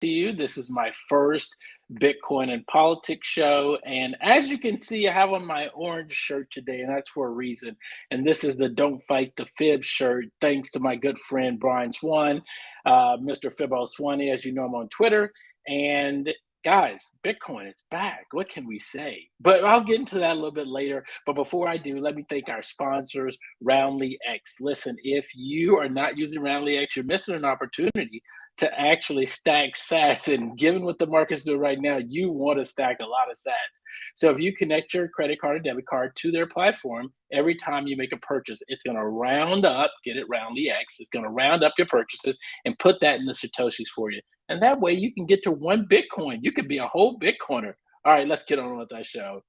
to you. This is my first Bitcoin and politics show. And as you can see, I have on my orange shirt today, and that's for a reason. And this is the Don't Fight the Fib shirt, thanks to my good friend Brian Swan, Mr. Fibbo Swanee, as you know him on Twitter. And guys, Bitcoin is back. What can we say? But I'll get into that a little bit later. But before I do, let me thank our sponsors, Roundly X. Listen, if you are not using Roundly X, you're missing an opportunity to actually stack sats. And given what the market's doing right now, you want to stack a lot of sats. So if you connect your credit card or debit card to their platform, every time you make a purchase, it's going to round up, get it Roundly X, it's going to round up your purchases and put that in the Satoshis for you. And that way you can get to 1 Bitcoin. You could be a whole Bitcoiner. All right, let's get on with that show.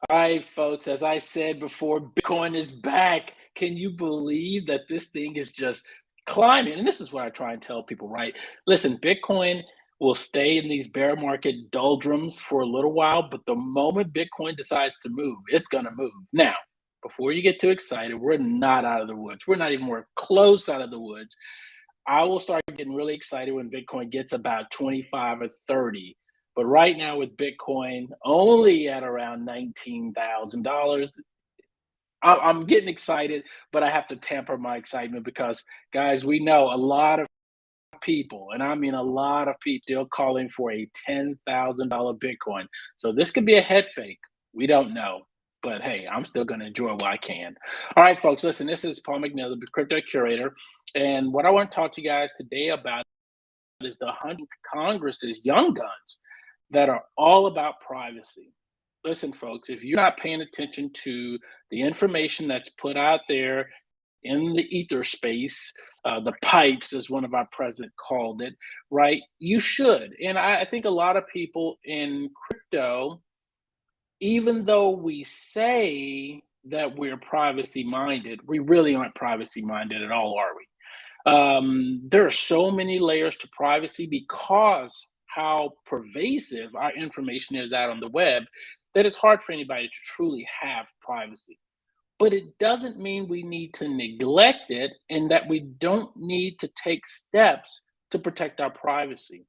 All right, folks, as I said before, Bitcoin is back. Can you believe that this thing is just climbing? And this is what I try and tell people, right? Listen, Bitcoin will stay in these bear market doldrums for a little while, but the moment Bitcoin decides to move, it's going to move. Now, before you get too excited, we're not out of the woods. We're not even more close out of the woods. I will start getting really excited when Bitcoin gets about 25 or 30. But right now with Bitcoin only at around $19,000, I'm getting excited, but I have to temper my excitement because, guys, we know a lot of people, and I mean a lot of people, still calling for a $10,000 Bitcoin. So this could be a head fake. We don't know. But hey, I'm still going to enjoy what I can. All right, folks, listen, this is Paul McNeil, the crypto curator. And what I want to talk to you guys today about is the 100th Congress's young guns that are all about privacy. Listen, folks, if you're not paying attention to the information that's put out there in the ether space, the pipes, as one of our president called it, right? You should. And I think a lot of people in crypto, even though we say that we're privacy minded, we really aren't privacy minded at all, are we? There are so many layers to privacy because how pervasive our information is out on the web that it's hard for anybody to truly have privacy. But it doesn't mean we need to neglect it and that we don't need to take steps to protect our privacy.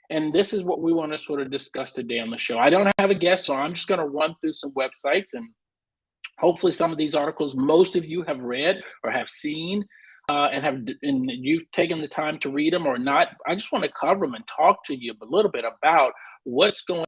And this is what we want to sort of discuss today on the show. I don't have a guest, so I'm just going to run through some websites, and hopefully some of these articles most of you have read or have seen, and you've taken the time to read them or not. I just want to cover them and talk to you a little bit about what's going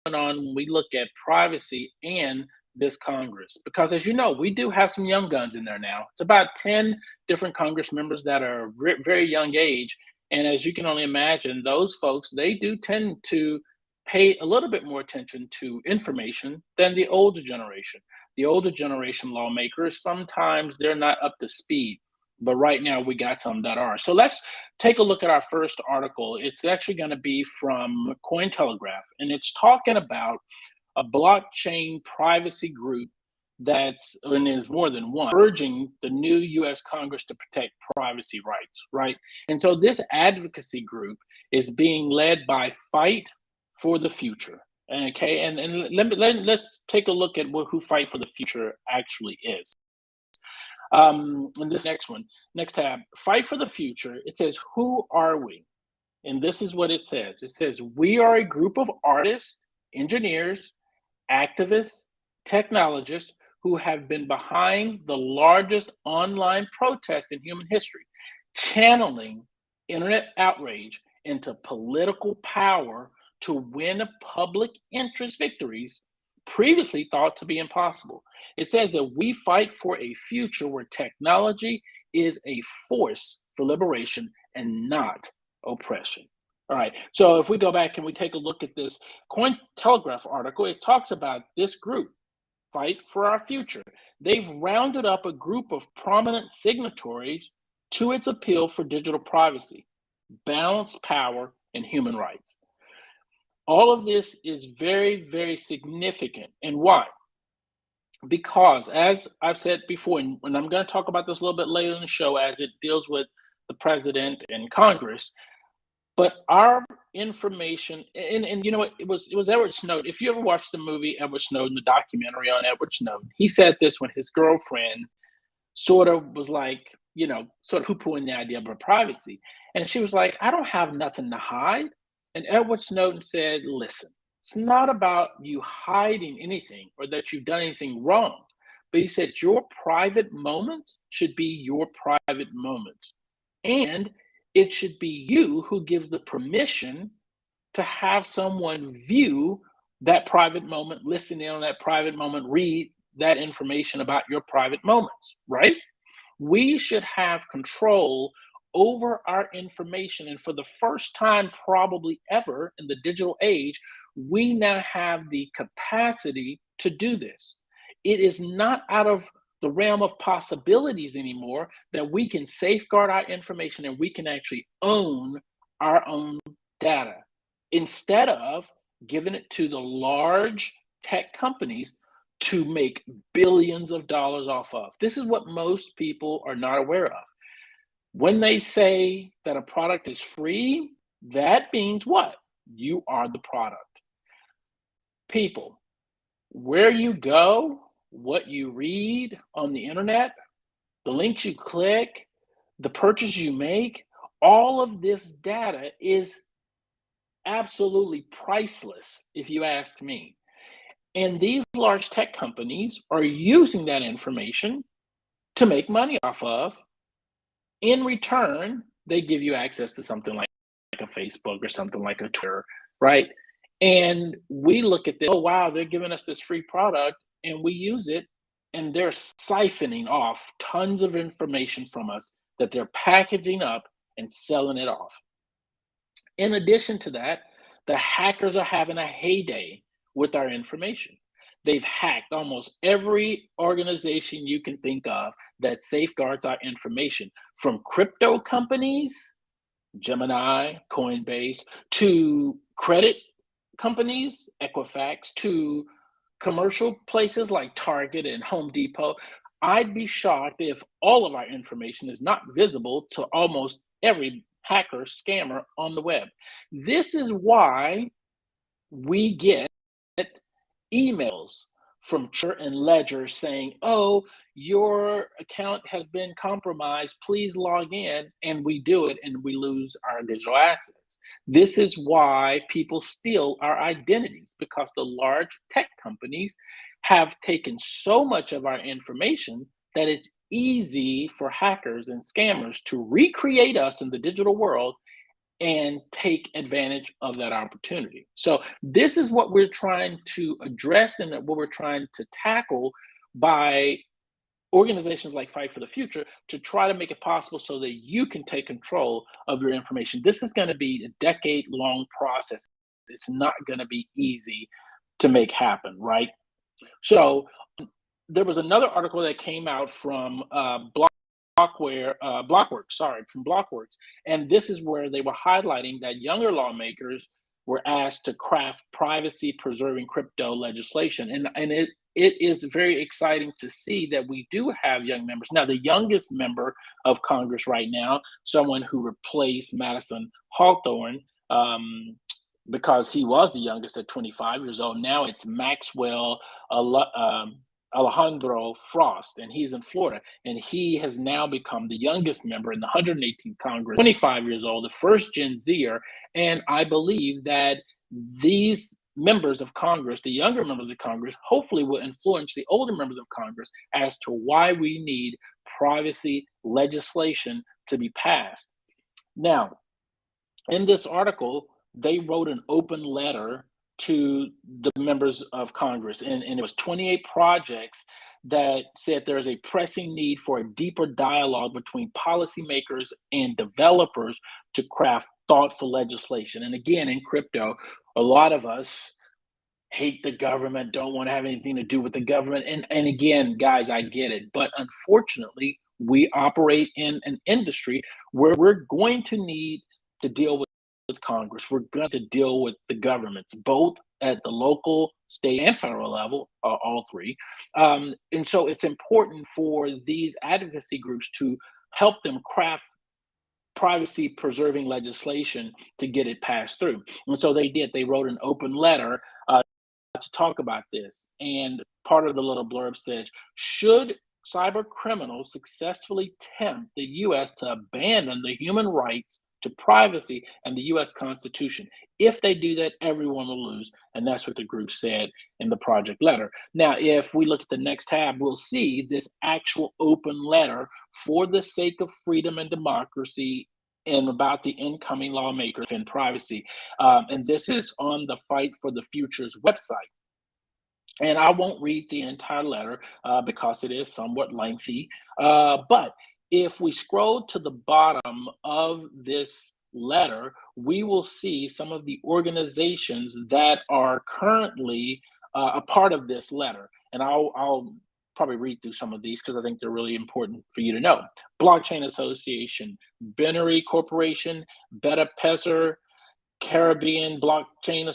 on when we look at privacy and this Congress. Because as you know, we do have some young guns in there now. It's about 10 different Congress members that are very young age. And as you can only imagine, those folks, they do tend to pay a little bit more attention to information than the older generation. The older generation lawmakers, sometimes they're not up to speed. But right now we got some that are. So let's take a look at our first article. It's actually going to be from Cointelegraph, and it's talking about a blockchain privacy group that's, and there's more than one, urging the new US Congress to protect privacy rights, right? And so this advocacy group is being led by Fight for the Future. Okay, and let's take a look at who Fight for the Future actually is. And this next tab, Fight for the Future, it says, who are we? And this is what it says. It says, we are a group of artists, engineers, activists, technologists who have been behind the largest online protest in human history, channeling internet outrage into political power to win public interest victories previously thought to be impossible. It says that we fight for a future where technology is a force for liberation and not oppression. All right, so if we go back and we take a look at this Cointelegraph article, it talks about this group, Fight for Our Future. They've rounded up a group of prominent signatories to its appeal for digital privacy, balanced power, and human rights. All of this is very significant. And why? Because as I've said before, and I'm going to talk about this a little bit later in the show as it deals with the president and Congress, But our information, and you know what, it was Edward Snowden. If you ever watched the movie Edward Snowden, the documentary on Edward Snowden, he said this when his girlfriend sort of was like, sort of poo-pooing the idea of her privacy. And she was like, I don't have nothing to hide. And Edward Snowden said, listen, it's not about you hiding anything or that you've done anything wrong. But he said, your private moments should be your private moments. And it should be you who gives the permission to have someone view that private moment, listen in on that private moment, read that information about your private moments, right? We should have control over our information. And for the first time, probably ever in the digital age, we now have the capacity to do this. It is not out of the realm of possibilities anymore that we can safeguard our information and we can actually own our own data instead of giving it to the large tech companies to make billions of dollars off of. This is what most people are not aware of. When they say that a product is free, that means what? You are the product. People, where you go, what you read on the internet, the links you click, the purchase you make, all of this data is absolutely priceless, if you ask me. And these large tech companies are using that information to make money off of. In return, they give you access to something like a Facebook or something like a Twitter, right? And we look at this, oh, wow, they're giving us this free product and we use it, and they're siphoning off tons of information from us that they're packaging up and selling it off. In addition to that, the hackers are having a heyday with our information. They've hacked almost every organization you can think of that safeguards our information, from crypto companies, Gemini, Coinbase, to credit companies, Equifax, to commercial places like Target and Home Depot. I'd be shocked if all of our information is not visible to almost every hacker, scammer on the web. This is why we get emails from Church and Ledger saying, oh, your account has been compromised, please log in, and we do it and we lose our digital assets. This is why people steal our identities, because the large tech companies have taken so much of our information that it's easy for hackers and scammers to recreate us in the digital world and take advantage of that opportunity. So this is what we're trying to address and what we're trying to tackle by organizations like Fight for the Future, to try to make it possible so that you can take control of your information. This is going to be a decade-long process. It's not going to be easy to make happen, right? So there was another article that came out from Blockworks, and this is where they were highlighting that younger lawmakers were asked to craft privacy-preserving crypto legislation, and it is very exciting to see that we do have young members. Now, the youngest member of Congress right now, someone who replaced Madison Hawthorne, because he was the youngest at 25 years old. Now it's Maxwell Alejandro Frost, and he's in Florida, and he has now become the youngest member in the 118th Congress, 25 years old, the first Gen Zer, and I believe that these members of Congress, the younger members of Congress, hopefully will influence the older members of Congress as to why we need privacy legislation to be passed. Now, in this article, they wrote an open letter to the members of Congress, and it was 28 projects that said there's a pressing need for a deeper dialogue between policymakers and developers to craft thoughtful legislation. And again, in crypto, a lot of us hate the government, don't want to have anything to do with the government. And again, guys, I get it. But unfortunately, we operate in an industry where we're going to need to deal with Congress. We're going to deal with the governments, both at the local, state, and federal level, all three. And so it's important for these advocacy groups to help them craft privacy preserving legislation to get it passed through. And so they did. They wrote an open letter to talk about this. And part of the little blurb said, should cyber criminals successfully tempt the US to abandon the human rights to privacy and the US Constitution? If they do that, everyone will lose. And that's what the group said in the project letter. Now, if we look at the next tab, we'll see this actual open letter for the sake of freedom and democracy and about the incoming lawmakers and privacy. And this is on the Fight for the Future's website. And I won't read the entire letter because it is somewhat lengthy. But if we scroll to the bottom of this letter, we will see some of the organizations that are currently a part of this letter. And I'll probably read through some of these because I think they're really important for you to know. Blockchain Association, Binary Corporation, Beta Pezzer, Caribbean Blockchain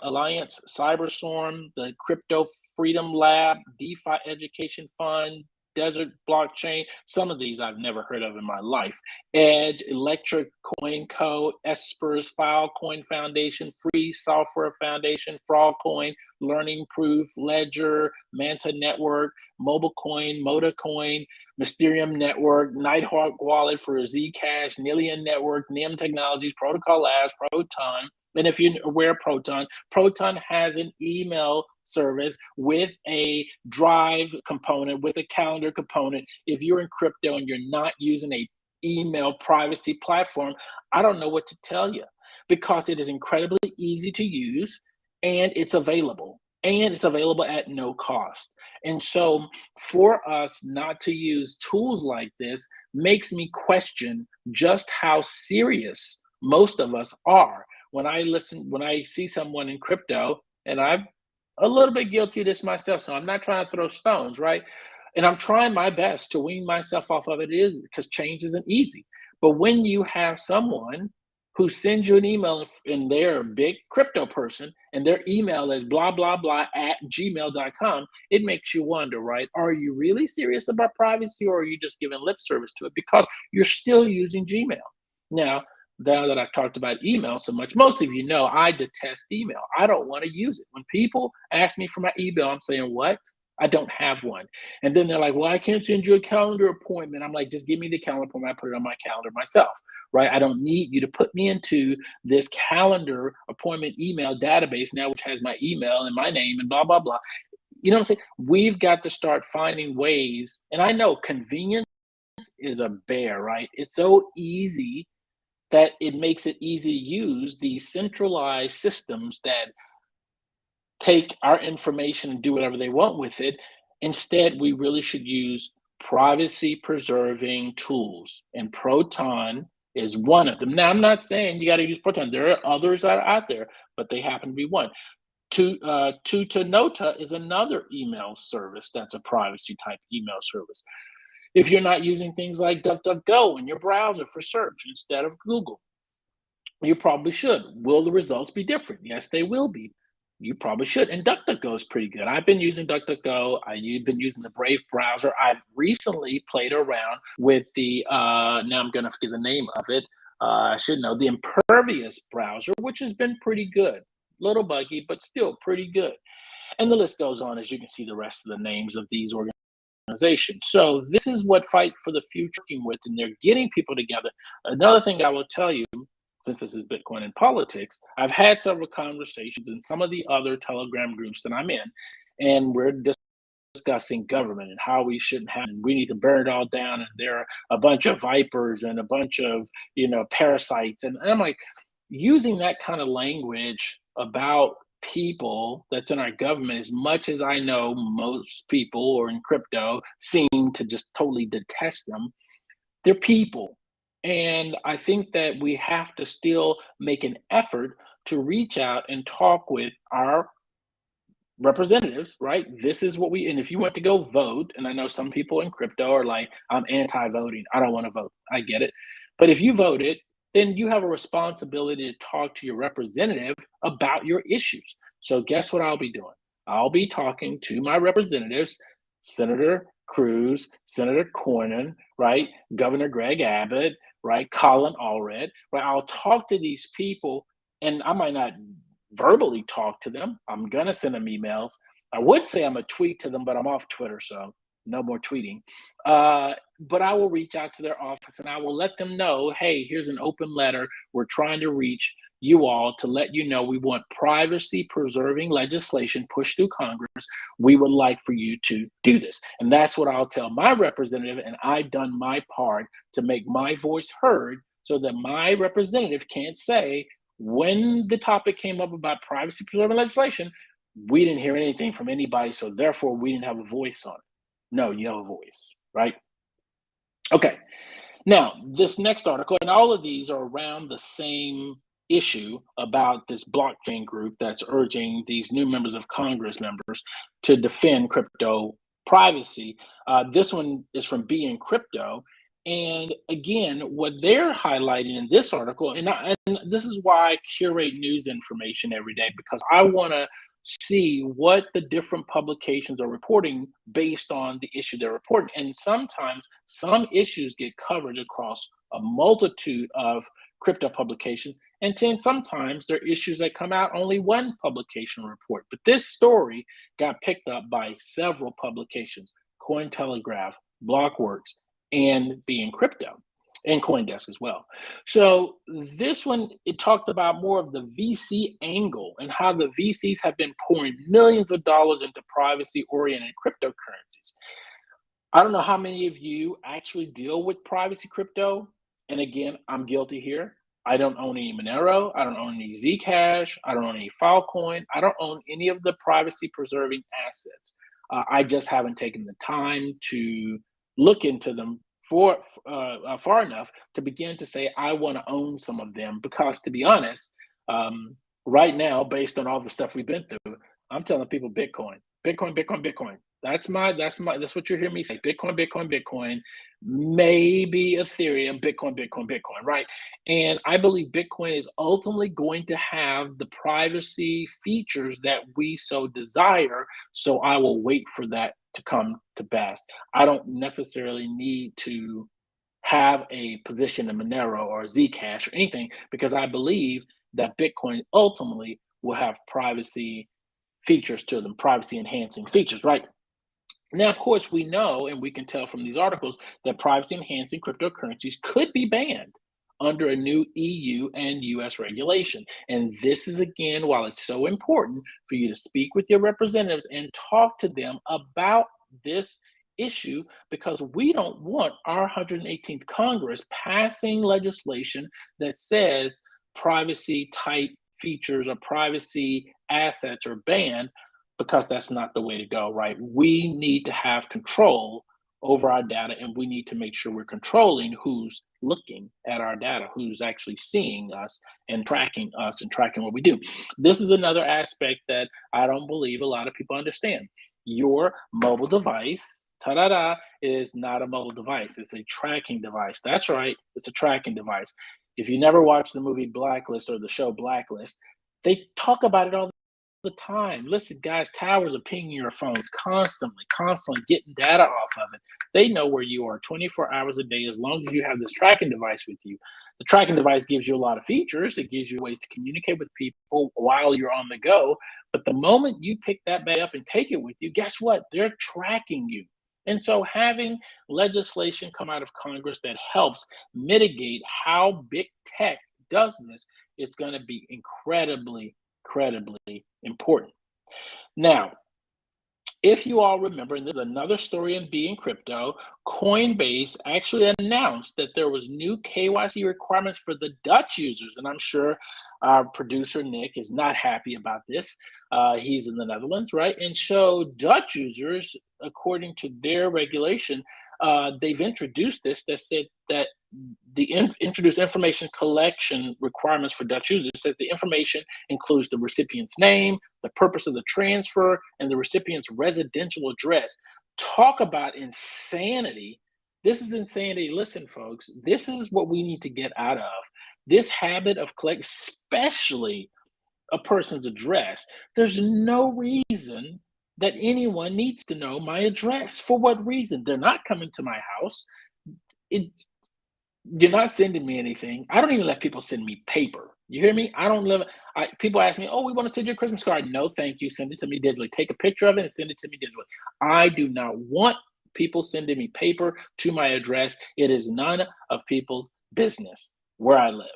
Alliance, Cyberstorm, the Crypto Freedom Lab, DeFi Education Fund, Desert Blockchain. Some of these I've never heard of in my life. Edge, Electric Coin Co., Espers, Filecoin Foundation, Free Software Foundation, Frogcoin, Learning Proof, Ledger, Manta Network, MobileCoin, ModaCoin, Mysterium Network, Nighthawk Wallet for Zcash, Nillion Network, NIM Technologies, Protocol Labs, Proton. And if you're aware of Proton, Proton has an email service with a drive component, with a calendar component. If you're in crypto and you're not using a email privacy platform, I don't know what to tell you, because it is incredibly easy to use and it's available. And it's available at no cost. And so for us not to use tools like this makes me question just how serious most of us are. When I see someone in crypto, and I'm a little bit guilty of this myself, so I'm not trying to throw stones, right? And I'm trying my best to wean myself off of it, is because change isn't easy. But when you have someone who sends you an email and they're a big crypto person and their email is blah, blah, blah at gmail.com, it makes you wonder, right? Are you really serious about privacy, or are you just giving lip service to it because you're still using Gmail? Now that I've talked about email so much, most of you know I detest email. I don't want to use it. When people ask me for my email, I'm saying, what? I don't have one. And then they're like, well, I can't send you a calendar appointment. I'm like, just give me the calendar appointment. I put it on my calendar myself, right? I don't need you to put me into this calendar appointment email database now, which has my email and my name and blah, blah, blah. You know what I'm saying? We've got to start finding ways. And I know convenience is a bear, right? It's so easy that it makes it easy to use these centralized systems that take our information and do whatever they want with it. Instead, we really should use privacy preserving tools, and Proton is one of them. Now, I'm not saying you got to use Proton. There are others that are out there, but they happen to be one. Tutanota is another email service that's a privacy type email service. If you're not using things like DuckDuckGo in your browser for search instead of Google, you probably should. Will the results be different? Yes, they will be. You probably should. And DuckDuckGo is pretty good. I've been using DuckDuckGo. I've been using the Brave browser. I've recently played around with the, now I'm going to forget the name of it. I should know, the Impervious browser, which has been pretty good. Little buggy, but still pretty good. And the list goes on, as you can see the rest of the names of these organizations. So this is what Fight for the Future working with, and they're getting people together. Another thing I will tell you, since this is Bitcoin and politics, I've had several conversations in some of the other Telegram groups that I'm in, and we're discussing government and how we shouldn't have, and we need to burn it all down, and there are a bunch of vipers and a bunch of, parasites. And I'm like, using that kind of language about people that's in our government, as much as I know most people or in crypto seem to just totally detest them, they're people. And I think that we have to still make an effort to reach out and talk with our representatives, right? This is what and if you want to go vote, and I know some people in crypto are like, I'm anti-voting, I don't want to vote. I get it. But if you voted, then you have a responsibility to talk to your representative about your issues. So guess what I'll be doing? I'll be talking to my representatives, Senator Cruz, Senator Cornyn, right? Governor Greg Abbott, right? Colin Allred, right? I'll talk to these people, and I might not verbally talk to them. I'm gonna send them emails. I would say I'm a tweet to them, but I'm off Twitter, so no more tweeting. But I will reach out to their office and I will let them know, hey, here's an open letter. We're trying to reach you all to let you know we want privacy preserving legislation pushed through Congress. We would like for you to do this. And that's what I'll tell my representative. And I've done my part to make my voice heard so that my representative can't say, when the topic came up about privacy preserving legislation, we didn't hear anything from anybody. So therefore, we didn't have a voice on it. No, you have a voice, right? Okay. Now, this next article, and all of these are around the same issue about this blockchain group that's urging these new members of Congress members to defend crypto privacy. This one is from Being Crypto. And again, what they're highlighting in this article, and this is why I curate news information every day, because I want to see what the different publications are reporting based on the issue they're reporting. And sometimes some issues get coverage across a multitude of crypto publications. And then sometimes there are issues that come out only one publication report. But this story got picked up by several publications: Cointelegraph, Blockworks, and Being Crypto, and CoinDesk as well. So this one, it talked about more of the VC angle and how the VCs have been pouring millions of dollars into privacy-oriented cryptocurrencies. I don't know how many of you actually deal with privacy crypto. And again, I'm guilty here. I don't own any Monero. I don't own any Zcash. I don't own any Filecoin. I don't own any of the privacy preserving assets. I just haven't taken the time to look into them far enough to begin to say I want to own some of them, because to be honest, right now, based on all the stuff we've been through, I'm telling people Bitcoin, Bitcoin, Bitcoin, Bitcoin. That's what you hear me say. Bitcoin, Bitcoin, Bitcoin, maybe Ethereum, Bitcoin, Bitcoin, Bitcoin, right? And I believe Bitcoin is ultimately going to have the privacy features that we so desire. So I will wait for that to come to pass. I don't necessarily need to have a position in Monero or Zcash or anything, because I believe that Bitcoin ultimately will have privacy features to them, privacy enhancing features, right? Now, of course, we know and we can tell from these articles that privacy enhancing cryptocurrencies could be banned under a new EU and US regulation. And this is, again, while it's so important for you to speak with your representatives and talk to them about this issue, because we don't want our 118th Congress passing legislation that says privacy type features or privacy assets are banned, because that's not the way to go, right? We need to have control over our data, and we need to make sure we're controlling who's looking at our data, who's actually seeing us and tracking what we do. This is another aspect that I don't believe a lot of people understand. Your mobile device, ta-da-da, is not a mobile device. It's a tracking device. That's right, it's a tracking device. If you never watched the movie Blacklist or the show Blacklist, they talk about it all the time. Listen, guys, towers are pinging your phones constantly, getting data off of it. They know where you are 24 hours a day, as long as you have this tracking device with you. The tracking device gives you a lot of features. It gives you ways to communicate with people while you're on the go. But the moment you pick that bag up and take it with you, guess what? They're tracking you. And so having legislation come out of Congress that helps mitigate how big tech does this is going to be incredibly important. Now, if you all remember, and this is another story in Being Crypto, Coinbase actually announced that there was new KYC requirements for the Dutch users. And I'm sure our producer, Nick, is not happy about this. He's in the Netherlands, right? And so Dutch users, according to their regulation, they've introduced this that said that introduced information collection requirements for Dutch users. It says the information includes the recipient's name, the purpose of the transfer, and the recipient's residential address. Talk about insanity. This is insanity. Listen, folks, this is what we need to get out of. This habit of collecting, especially a person's address. There's no reason that anyone needs to know my address. For what reason? They're not coming to my house. You're not sending me anything. I don't even let people send me paper. You hear me? I don't live. People ask me, "Oh, we want to send you a Christmas card." No, thank you. Send it to me digitally. Take a picture of it and send it to me digitally. I do not want people sending me paper to my address. It is none of people's business where I live.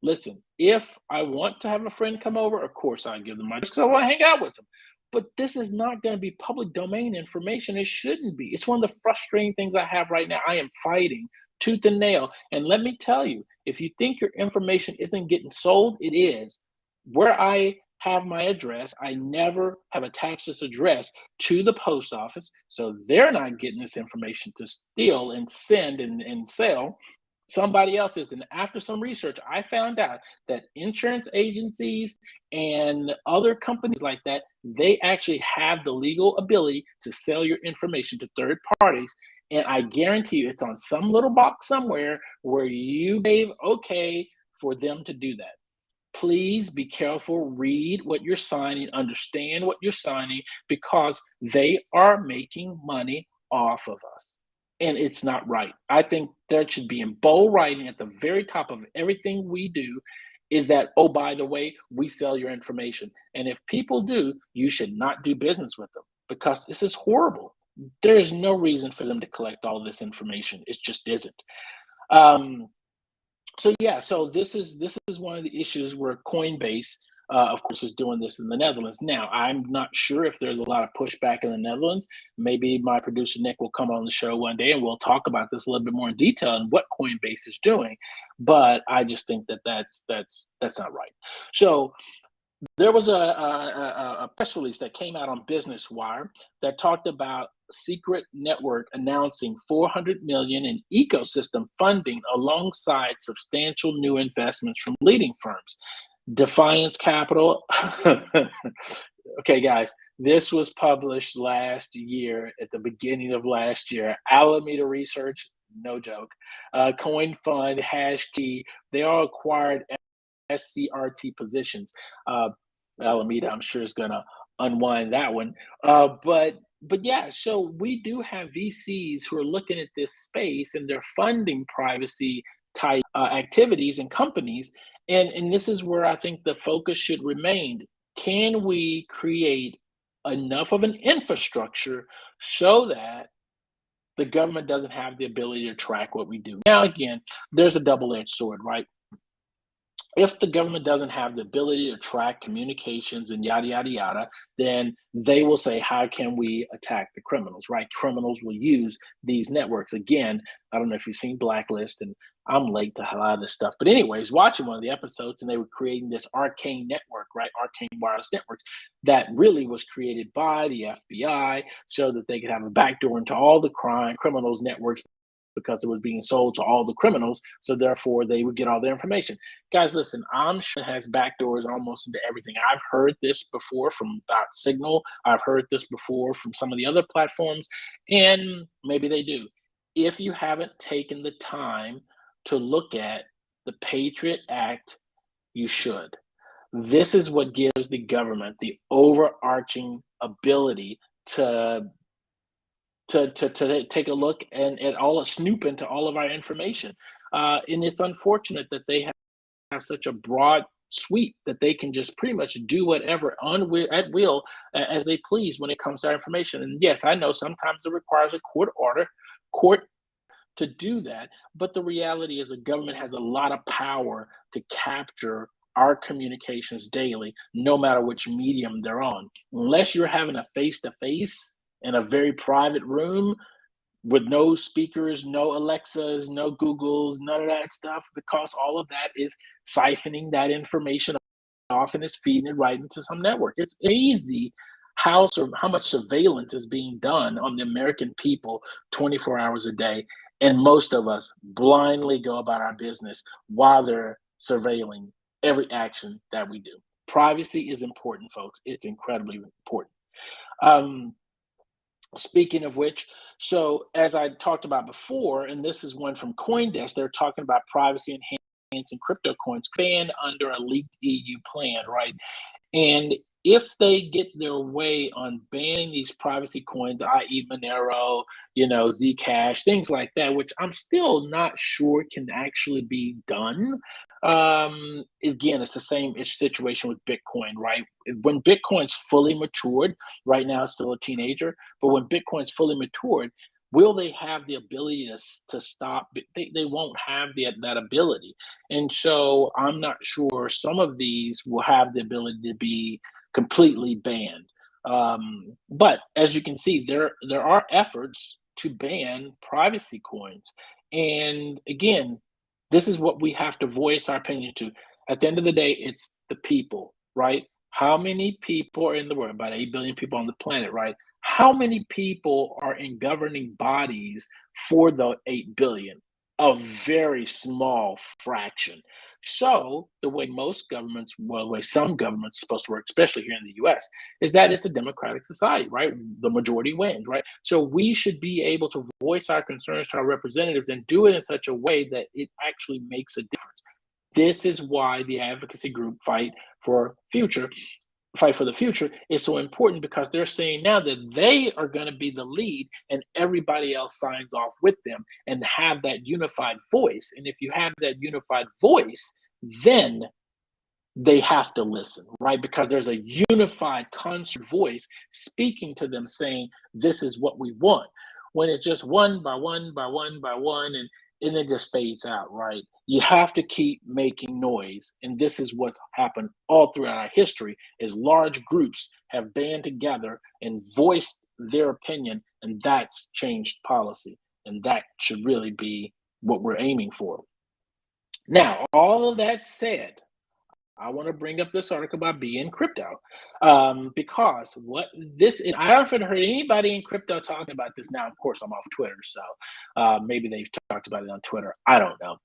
Listen, if I want to have a friend come over, of course I give them my because I want to hang out with them. But this is not going to be public domain information. It shouldn't be. It's one of the frustrating things I have right now. I am fighting tooth and nail. And let me tell you, if you think your information isn't getting sold, it is. Where I have my address, I never have attached this address to the post office. So they're not getting this information to steal and send and sell. Somebody else is. And after some research, I found out that insurance agencies and other companies like that, they actually have the legal ability to sell your information to third parties. And I guarantee you, it's on some little box somewhere where you gave okay for them to do that. Please be careful, read what you're signing, understand what you're signing, because they are making money off of us. And it's not right. I think there should be in bold writing at the very top of everything we do is that, oh, by the way, we sell your information. And if people do, you should not do business with them because this is horrible. There's no reason for them to collect all of this information. It just isn't. Um, so yeah, so this is one of the issues where Coinbase, of course, is doing this in the Netherlands. Now, I'm not sure if there's a lot of pushback in the Netherlands. Maybe my producer Nick will come on the show one day and we'll talk about this a little bit more in detail and what Coinbase is doing. But I just think that that's not right. So there was a press release that came out on Business Wire that talked about Secret Network announcing 400 million in ecosystem funding alongside substantial new investments from leading firms. Defiance Capital. Okay, guys, this was published last year at the beginning of last year. Alameda Research, no joke. Coin Fund, Hashkey, they all acquired SCRT positions. Uh, Alameda, I'm sure, is going to unwind that one. But yeah, so we do have VCs who are looking at this space and they're funding privacy type activities and companies. And this is where I think the focus should remain. Can we create enough of an infrastructure so that the government doesn't have the ability to track what we do? Now, again, there's a double-edged sword, right? If the government doesn't have the ability to track communications and yada yada yada, then they will say, how can we attack the criminals, right? Criminals will use these networks. Again, I don't know if you've seen Blacklist, and I'm late to a lot of this stuff, but anyways, watching one of the episodes and they were creating this arcane network, right? Arcane wireless networks that really was created by the FBI so that they could have a backdoor into all the criminals networks because it was being sold to all the criminals. So therefore, they would get all their information. Guys, listen, I'm sure it has backdoors almost into everything. I've heard this before from about Signal. I've heard this before from some of the other platforms, and maybe they do. If you haven't taken the time to look at the Patriot Act, you should. This is what gives the government the overarching ability to take a look and at all snoop into all of our information. And it's unfortunate that they have such a broad sweep that they can just pretty much do whatever at will as they please when it comes to our information. And yes, I know sometimes it requires a court to do that, but the reality is the government has a lot of power to capture our communications daily, no matter which medium they're on. Unless you're having a face to face in a very private room with no speakers, no Alexas, no Googles, none of that stuff, because all of that is siphoning that information off and is feeding it right into some network. It's easy how much surveillance is being done on the American people 24 hours a day. And most of us blindly go about our business while they're surveilling every action that we do. Privacy is important, folks. It's incredibly important. Um, Speaking of which, so as I talked about before, and this is one from CoinDesk, they're talking about privacy enhancing crypto coins banned under a leaked EU plan, right? And if they get their way on banning these privacy coins, i.e. Monero, Zcash, things like that, which I'm still not sure can actually be done. Again, it's the same situation with Bitcoin, right? When Bitcoin's fully matured, right now it's still a teenager, but when Bitcoin's fully matured, will they have the ability to stop? They won't have that ability. And so I'm not sure some of these will have the ability to be completely banned. But as you can see, there are efforts to ban privacy coins. And again, this is what we have to voice our opinion to. At the end of the day, it's the people, right? How many people are in the world? About 8 billion people on the planet, right? How many people are in governing bodies for the 8 billion? A very small fraction. So the way most governments, well, the way some governments are supposed to work, especially here in the US, is that it's a democratic society, right? The majority wins, right? So we should be able to voice our concerns to our representatives and do it in such a way that it actually makes a difference. This is why the advocacy group Fight for the Future is so important, because they're saying now that they are going to be the lead and everybody else signs off with them and have that unified voice. And if you have that unified voice, then they have to listen, right? Because there's a unified concert voice speaking to them saying, this is what we want. When it's just one by one by one by one, and it just fades out, right? You have to keep making noise. And this is what's happened all throughout our history, is large groups have band together and voiced their opinion, and that's changed policy. And that should really be what we're aiming for. Now, all of that said, I want to bring up this article about being crypto, because what this is, I haven't heard anybody in crypto talking about this. Now, of course, I'm off Twitter, so maybe they've talked about it on Twitter. I don't know,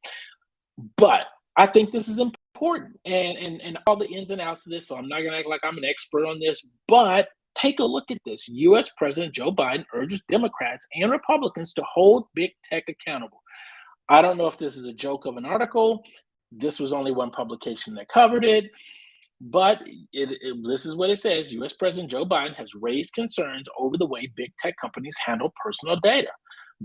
but I think this is important, and all the ins and outs of this. So I'm not going to act like I'm an expert on this, but take a look at this. U.S. President Joe Biden urges Democrats and Republicans to hold big tech accountable. I don't know if this is a joke of an article. This was only one publication that covered it, but this is what it says. U.S. President Joe Biden has raised concerns over the way big tech companies handle personal data.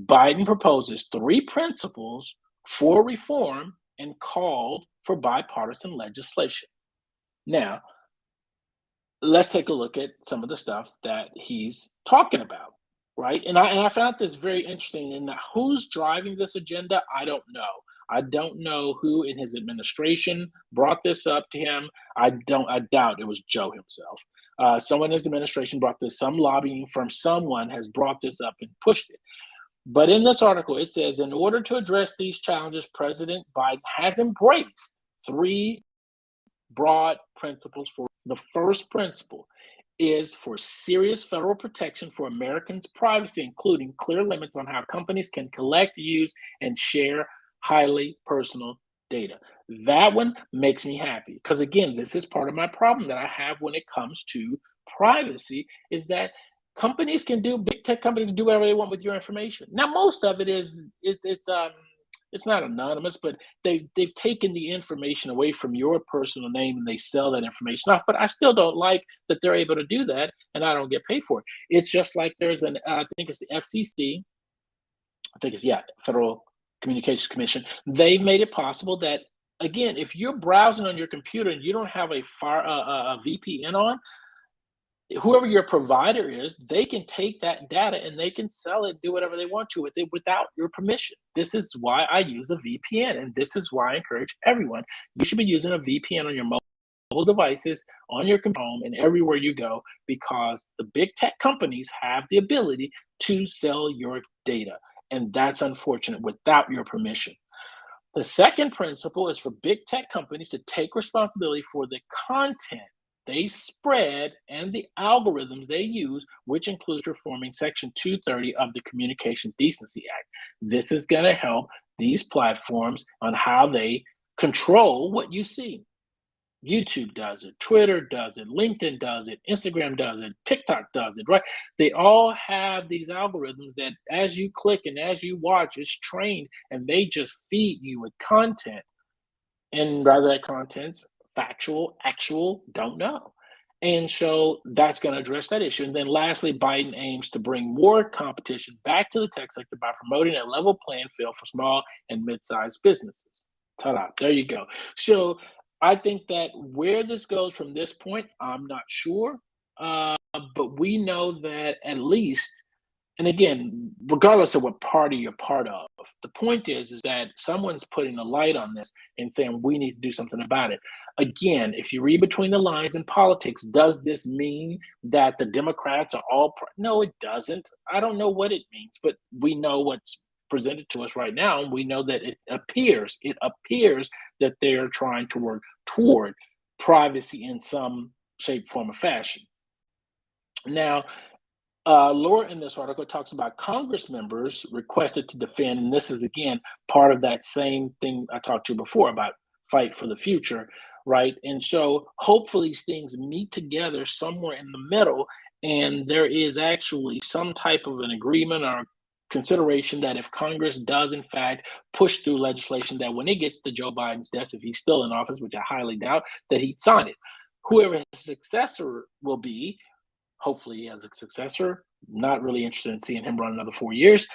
Biden proposes 3 principles for reform and called for bipartisan legislation. Now, let's take a look at some of the stuff that he's talking about, right? And I found this very interesting. And who's driving this agenda, I don't know. I don't know who in his administration brought this up to him. I doubt it was Joe himself. Someone in his administration brought this, some lobbying from someone has brought this up and pushed it. But in this article, it says, in order to address these challenges, President Biden has embraced 3 broad principles. For the first principle is for serious federal protection for Americans' privacy, including clear limits on how companies can collect, use, and share highly personal data. That one makes me happy, because again, this is part of my problem that I have when it comes to privacy, is that big tech companies do whatever they want with your information. Now, most of it it's not anonymous, but they've taken the information away from your personal name and they sell that information off. But I still don't like that they're able to do that, and I don't get paid for it. It's just like there's I think it's the FCC. I think it's Federal Communications Commission. They've made it possible that, again, if you're browsing on your computer and you don't have a VPN on, whoever your provider is, they can take that data and they can sell it, do whatever they want to with it without your permission. This is why I use a VPN, and this is why I encourage everyone. You should be using a VPN on your mobile devices, on your home, and everywhere you go, because the big tech companies have the ability to sell your data, and that's unfortunate without your permission. The second principle is for big tech companies to take responsibility for the content they spread and the algorithms they use, which includes reforming Section 230 of the Communication Decency Act. This is going to help these platforms on how they control what you see. YouTube does it, Twitter does it, LinkedIn does it, Instagram does it, TikTok does it, right? They all have these algorithms that as you click and as you watch, it's trained, and they just feed you with content. And rather that content's factual, actual, don't know. And so that's going to address that issue. And then lastly, Biden aims to bring more competition back to the tech sector by promoting a level playing field for small and mid-sized businesses. Ta-da, there you go. So I think that where this goes from this point, I'm not sure. But we know that at least, and again, regardless of what party you're part of, the point is that someone's putting a light on this and saying we need to do something about it. Again, if you read between the lines in politics, does this mean that the Democrats are all no, it doesn't. I don't know what it means, but we know what's presented to us right now, and we know that it appears that they're trying to work toward privacy in some shape, form, or fashion. Now, lower in this article, it talks about Congress members requested to defend, and this is again part of that same thing I talked to you before about fight for the future, right? And so hopefully these things meet together somewhere in the middle, and there is actually some type of an agreement or consideration that if Congress does in fact push through legislation, that when it gets to Joe Biden's desk, if he's still in office, which I highly doubt, that he'd sign it. Whoever his successor will be, hopefully he has a successor. Not really interested in seeing him run another 4 years.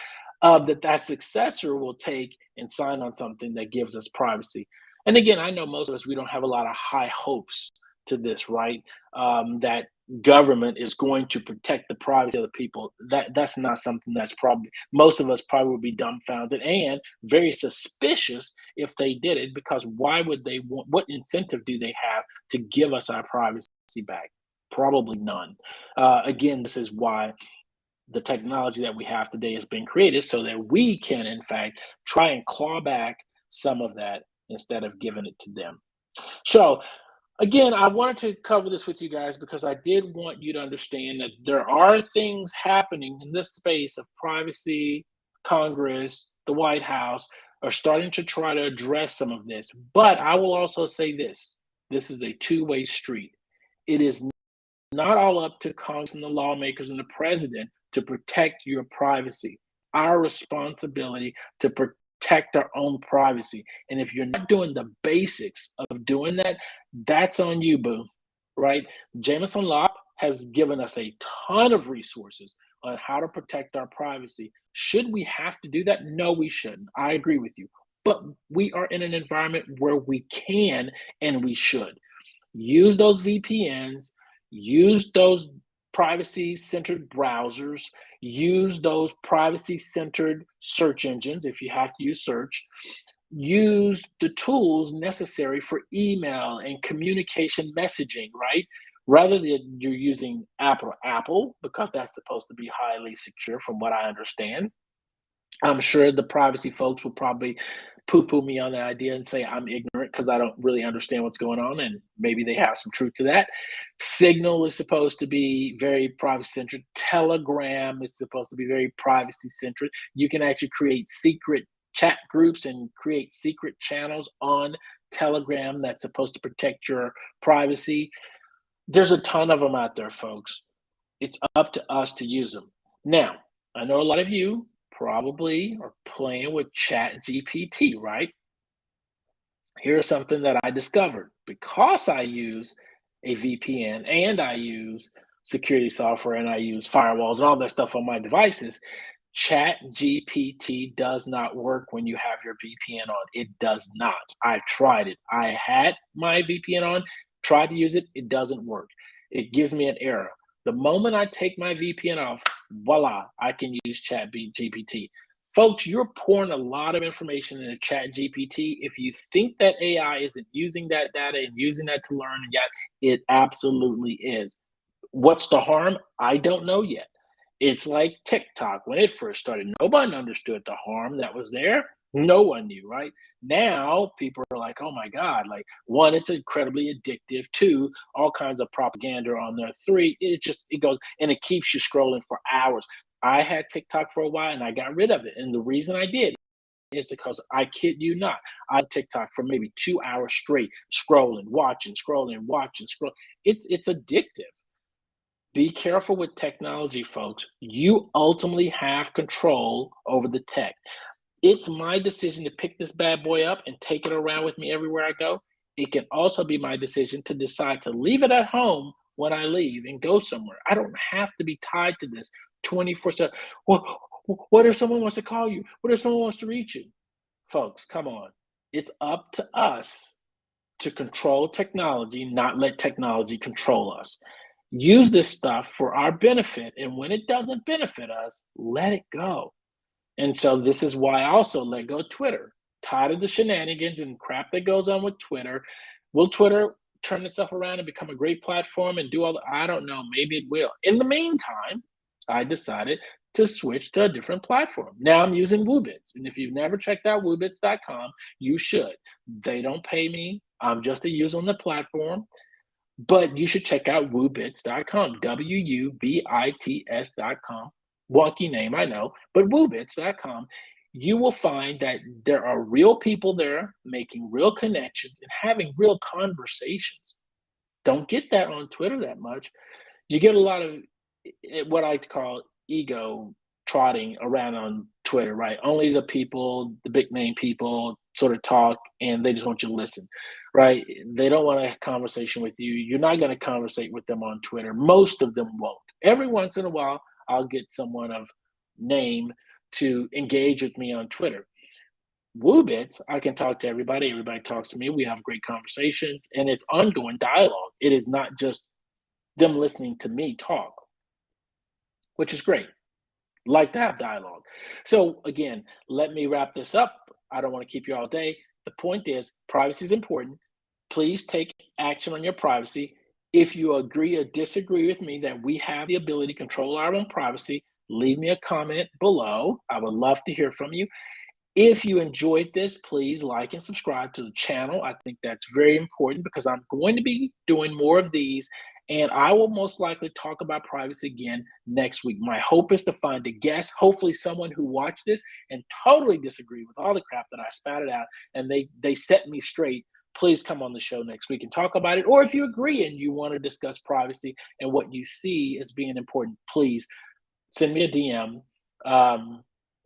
That successor will take and sign on something that gives us privacy. And again, I know most of us, we don't have a lot of high hopes to this, right? That government is going to protect the privacy of the people. That's not something that's probably, most of us probably would be dumbfounded and very suspicious if they did it, because why would they want, what incentive do they have to give us our privacy back? Probably none. Again, this is why the technology that we have today has been created so that we can, in fact, try and claw back some of that instead of giving it to them. So, again, I wanted to cover this with you guys because I did want you to understand that there are things happening in this space of privacy. Congress, the White House are starting to try to address some of this. But I will also say this is a two-way street. It is not all up to Congress and the lawmakers and the president to protect your privacy. Our responsibility to protect our own privacy. And if you're not doing the basics of doing that, that's on you, boo. Right? Jameson Lopp has given us a ton of resources on how to protect our privacy. Should we have to do that? No, we shouldn't. I agree with you. But we are in an environment where we can and we should. Use those VPNs, use those privacy-centered browsers, use those privacy-centered search engines if you have to use search, use the tools necessary for email and communication messaging, right? Rather than you're using Apple, because that's supposed to be highly secure from what I understand. I'm sure the privacy folks will probably poo-poo me on the idea and say I'm ignorant because I don't really understand what's going on, and maybe they have some truth to that. Signal is supposed to be very privacy-centric. Telegram is supposed to be very privacy-centric. You can actually create secret chat groups and create secret channels on Telegram that's supposed to protect your privacy. There's a ton of them out there, folks. It's up to us to use them. Now, I know a lot of you probably are playing with Chat GPT, right? Here's something that I discovered. Because I use a VPN and I use security software and I use firewalls and all that stuff on my devices, Chat GPT does not work when you have your VPN on. It does not. I've tried it. I had my VPN on, tried to use it. It doesn't work. It gives me an error. The moment I take my VPN off, voila, I can use Chat GPT. Folks, you're pouring a lot of information into Chat GPT. If you think that AI isn't using that data and using that to learn, yet it absolutely is. What's the harm? I don't know yet. It's like TikTok. When it first started, nobody understood the harm that was there. No one knew, right? Now people are like, oh my God, like one, it's incredibly addictive. Two, all kinds of propaganda on there. Three, it goes and it keeps you scrolling for hours. I had TikTok for a while and I got rid of it. And the reason I did is because I kid you not, I had TikTok for maybe 2 hours straight, scrolling, watching, scrolling, watching, scroll. It's addictive. Be careful with technology, folks. You ultimately have control over the tech. It's my decision to pick this bad boy up and take it around with me everywhere I go. It can also be my decision to decide to leave it at home when I leave and go somewhere. I don't have to be tied to this 24/7. Well, what if someone wants to call you? What if someone wants to reach you? Folks, come on. It's up to us to control technology, not let technology control us. Use this stuff for our benefit, and when it doesn't benefit us, let it go. And so this is why I also let go of Twitter. Tired of the shenanigans and crap that goes on with Twitter. Will Twitter turn itself around and become a great platform and do all the, I don't know, maybe it will. In the meantime, I decided to switch to a different platform. Now I'm using Woobits. And if you've never checked out woobits.com, you should. They don't pay me. I'm just a user on the platform. But you should check out woobits.com, WUBITS.com. Wonky name, I know, but woobits.com. You will find that there are real people there making real connections and having real conversations. Don't get that on Twitter that much. You get a lot of what I call ego trotting around on Twitter, right? Only the people, the big name people sort of talk and they just want you to listen, right? They don't want to have a conversation with you. You're not going to conversate with them on Twitter. Most of them won't. Every once in a while, I'll get someone of name to engage with me on Twitter. Woobits, I can talk to everybody. Everybody talks to me. We have great conversations and it's ongoing dialogue. It is not just them listening to me talk, which is great. Like to have dialogue. So again, let me wrap this up. I don't want to keep you all day. The point is, privacy is important. Please take action on your privacy. If you agree or disagree with me that we have the ability to control our own privacy, leave me a comment below. I would love to hear from you. If you enjoyed this, please like and subscribe to the channel. I think that's very important because I'm going to be doing more of these and I will most likely talk about privacy again next week. My hope is to find a guest, hopefully someone who watched this and totally disagree with all the crap that I spouted out and they set me straight. Please come on the show next week and talk about it. Or if you agree and you want to discuss privacy and what you see as being important, please send me a DM.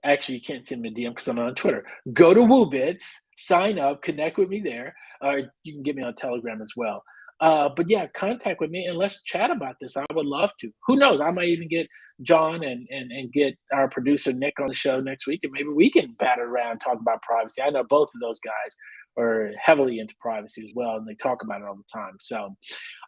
Actually, you can't send me a DM because I'm not on Twitter. Go to Woobits, sign up, connect with me there. Or you can get me on Telegram as well. But yeah, contact with me and let's chat about this. I would love to. Who knows? I might even get John and get our producer Nick on the show next week, and maybe we can batter around and talk about privacy. I know both of those guys are heavily into privacy as well, and they talk about it all the time. So,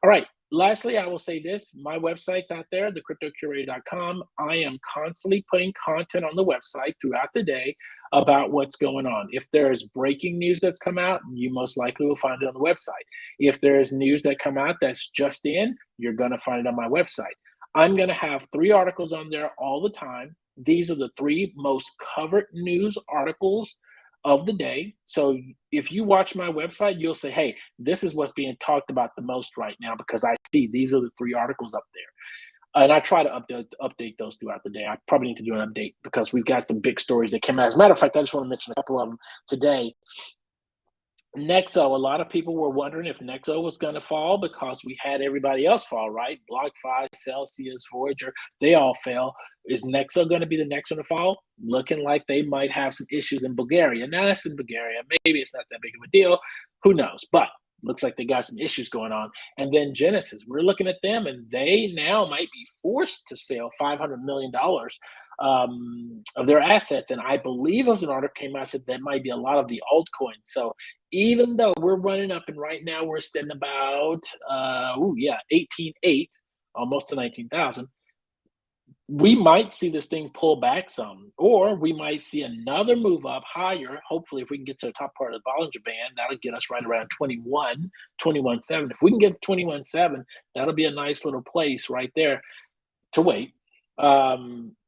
all right. Lastly, I will say this. My website's out there, thecryptocurator.com. I am constantly putting content on the website throughout the day about what's going on. If there's breaking news that's come out, you most likely will find it on the website. If there's news that come out that's just in, you're going to find it on my website. I'm going to have 3 articles on there all the time. These are the 3 most covered news articles of the day. So if you watch my website, you'll say, hey, this is what's being talked about the most right now because I see these are the 3 articles up there. And I try to update those throughout the day. I probably need to do an update because we've got some big stories that came out. As a matter of fact, I just want to mention a couple of them today. Nexo, a lot of people were wondering if Nexo was going to fall because we had everybody else fall, right? BlockFi, Celsius, Voyager, they all fell. Is Nexo going to be the next one to fall? Looking like they might have some issues in Bulgaria. Now, that's in Bulgaria. Maybe it's not that big of a deal. Who knows? But looks like they got some issues going on. And then Genesis, we're looking at them, and they now might be forced to sell $500 million of their assets. And I believe there was an article came out said that might be a lot of the altcoins. So even though we're running up and right now we're sitting about 18.8, almost to 19,000, we might see this thing pull back some, or we might see another move up higher. Hopefully, if we can get to the top part of the Bollinger Band, that'll get us right around 21.7. If we can get 21.7, that'll be a nice little place right there to wait.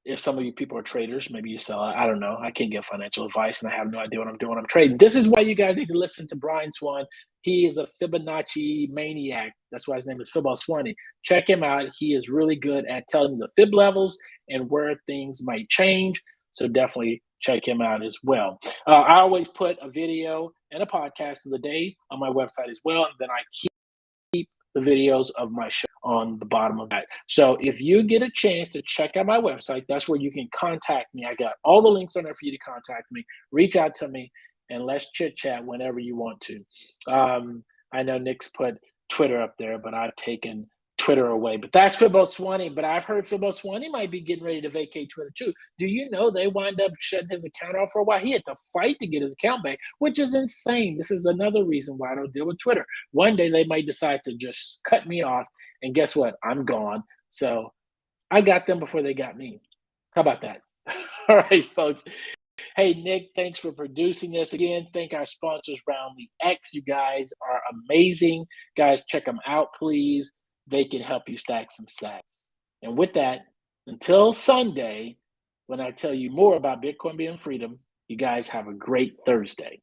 If some of you people are traders, maybe you sell it. I don't know. I can't give financial advice, and I have no idea what I'm doing when I'm trading. This is why you guys need to listen to Brian Swan. He is a Fibonacci maniac. That's why his name is Fibbo Swanee. Check him out. He is really good at telling you the fib levels and where things might change. So definitely check him out as well. I always put a video and a podcast of the day on my website as well. And then I keep the videos of my show on the bottom of that. So if you get a chance to check out my website, that's where you can contact me. I got all the links on there for you to contact me. Reach out to me and let's chit chat whenever you want to. I know Nick's put Twitter up there, but I've taken Twitter away. But that's Fibbo20. But I've heard Fibbo20 might be getting ready to vacate Twitter too. Do you know they wind up shutting his account off for a while? He had to fight to get his account back, which is insane. This is another reason why I don't deal with Twitter. One day they might decide to just cut me off, and guess what? I'm gone. So I got them before they got me. How about that? All right, folks. Hey, Nick, thanks for producing this. Again, thank our sponsors, Roundly X. You guys are amazing. Guys, check them out, please. They can help you stack some sats. And with that, until Sunday, when I tell you more about Bitcoin being freedom, you guys have a great Thursday.